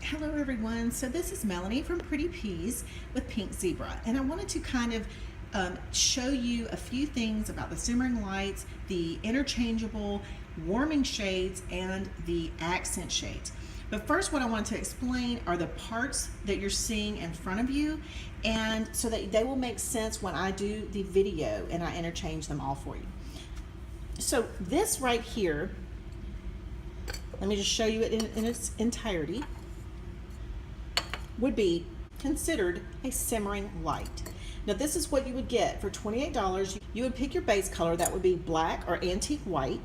Hello everyone, so this is Melanie from Pretty Peas with Pink Zebra, and I wanted to kind of show you a few things about the simmering lights, the interchangeable warming shades, and the accent shades. But first, what I want to explain are the parts that you're seeing in front of you, and so that they will make sense when I do the video and I interchange them all for you. So this right here, let me just show you it in its entirety, would be considered a simmering light. Now this is what you would get for $28. You would pick your base color, that would be black or antique white.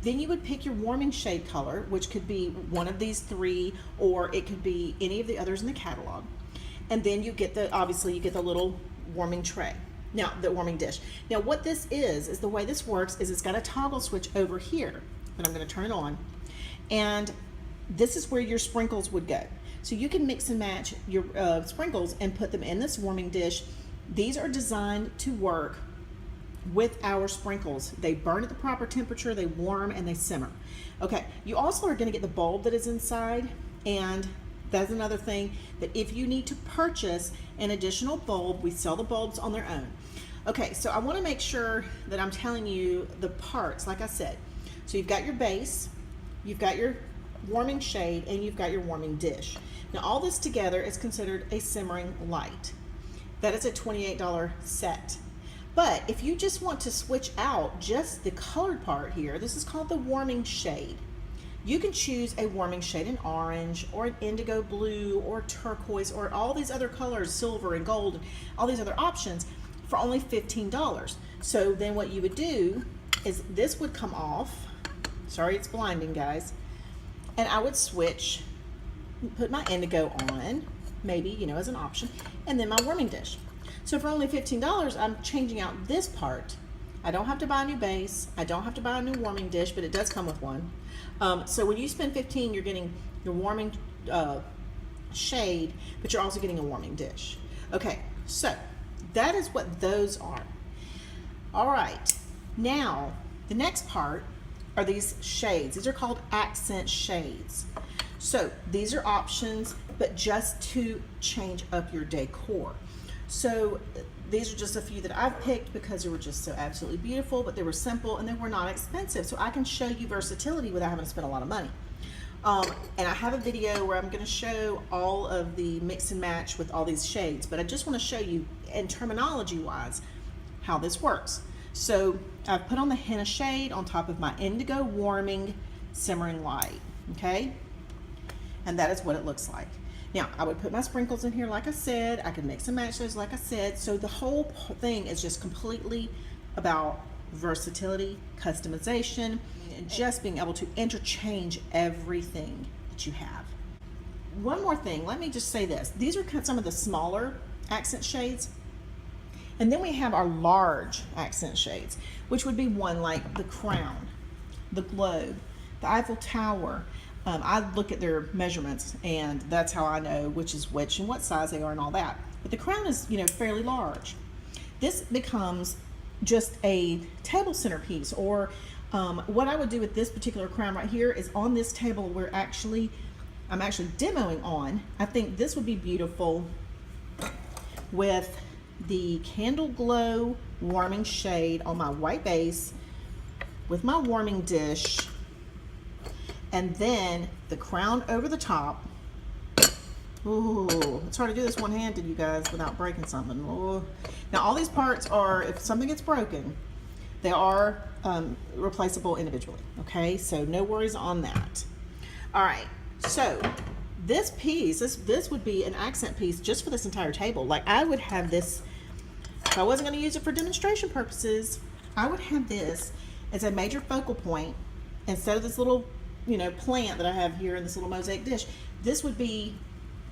Then you would pick your warming shade color, which could be one of these three, or it could be any of the others in the catalog. And then you get obviously you get the little warming tray. Now, the warming dish. Now what this is the way this works is it's got a toggle switch over here, and I'm gonna turn it on. And this is where your sprinkles would go. So you can mix and match your sprinkles and put them in this warming dish. These are designed to work with our sprinkles. They burn at the proper temperature, they warm, and they simmer. Okay, you also are gonna get the bulb that is inside, and that's another thing that if you need to purchase an additional bulb, we sell the bulbs on their own. Okay, so I wanna make sure that I'm telling you the parts, like I said. So you've got your base, you've got your warming shade, and you've got your warming dish. Now all this together is considered a simmering light. That is a $28 set. But if you just want to switch out just the colored part here, this is called the warming shade. You can choose a warming shade in orange or an indigo blue or turquoise or all these other colors, silver and gold, and all these other options for only $15. So then what you would do is this would come off. Sorry, it's blinding, guys. And I would switch, put my indigo on, maybe, you know, as an option, and then my warming dish. So for only $15, I'm changing out this part. I don't have to buy a new base. I don't have to buy a new warming dish, but it does come with one. So when you spend $15, you're getting your warming shade, but you're also getting a warming dish. Okay, so that is what those are. All right, now the next part are these shades. These are called accent shades. So these are options, but just to change up your decor. So these are just a few that I've picked because they were just so absolutely beautiful, but they were simple and they were not expensive. So I can show you versatility without having to spend a lot of money. And I have a video where I'm gonna show all of the mix and match with all these shades, but I just wanna show you, in terminology wise, how this works. So I've put on the henna shade on top of my indigo warming simmering light, okay? And that is what it looks like. Now, I would put my sprinkles in here like I said. I could mix and match those like I said. So the whole thing is just completely about versatility, customization, and just being able to interchange everything that you have. One more thing, let me just say this. These are some of the smaller accent shades. And then we have our large accent shades, which would be one like the crown, the globe, the Eiffel Tower. I look at their measurements, and that's how I know which is which and what size they are and all that. But the crown is, you know, fairly large. This becomes just a table centerpiece, or what I would do with this particular crown right here is on this table I'm actually demoing on. I think this would be beautiful with the candle glow warming shade on my white base with my warming dish, and then the crown over the top. Ooh, it's hard to do this one-handed, you guys, without breaking something. Ooh. Now all these parts are, if something gets broken, they are replaceable individually, okay? So no worries on that. All right, so this piece, this would be an accent piece just for this entire table. Like I would have this, if I wasn't gonna use it for demonstration purposes, I would have this as a major focal point instead of this little, you know, plant that I have here in this little mosaic dish. This would be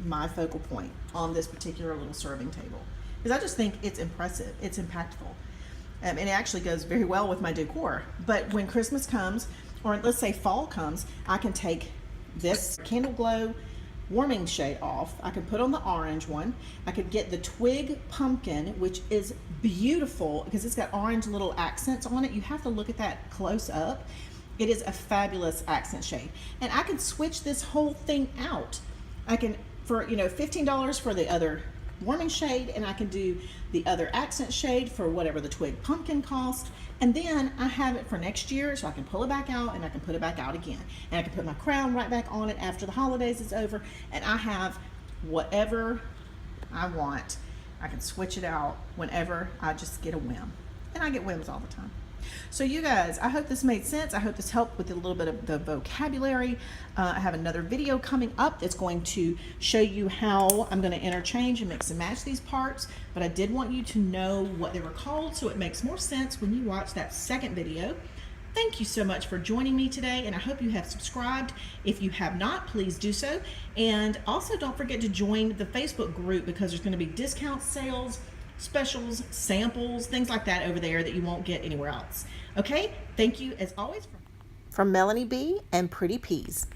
my focal point on this particular little serving table, because I just think it's impressive, it's impactful, and it actually goes very well with my decor. But when Christmas comes, or let's say fall comes, I can take this candle glow warming shade off. I could put on the orange one. I could get the twig pumpkin, which is beautiful because it's got orange little accents on it. You have to look at that close up. It is a fabulous accent shade. And I can switch this whole thing out I can, for $15 for the other warming shade, and I can do the other accent shade for whatever the twig pumpkin cost. And then I have it for next year, so I can pull it back out and I can put it back out again. And I can put my crown right back on it after the holidays is over, and I have whatever I want. I can switch it out whenever I just get a whim. And I get whims all the time. So you guys, I hope this made sense. I hope this helped with a little bit of the vocabulary. I have another video coming up that's going to show you how I'm going to interchange and mix and match these parts, but I did want you to know what they were called so it makes more sense when you watch that second video. Thank you so much for joining me today, and I hope you have subscribed. If you have not, please do so. And also don't forget to join the Facebook group, because there's going to be discount sales, specials, samples, things like that over there that you won't get anywhere else. Okay, thank you as always from Melanie B and Pretty Peas.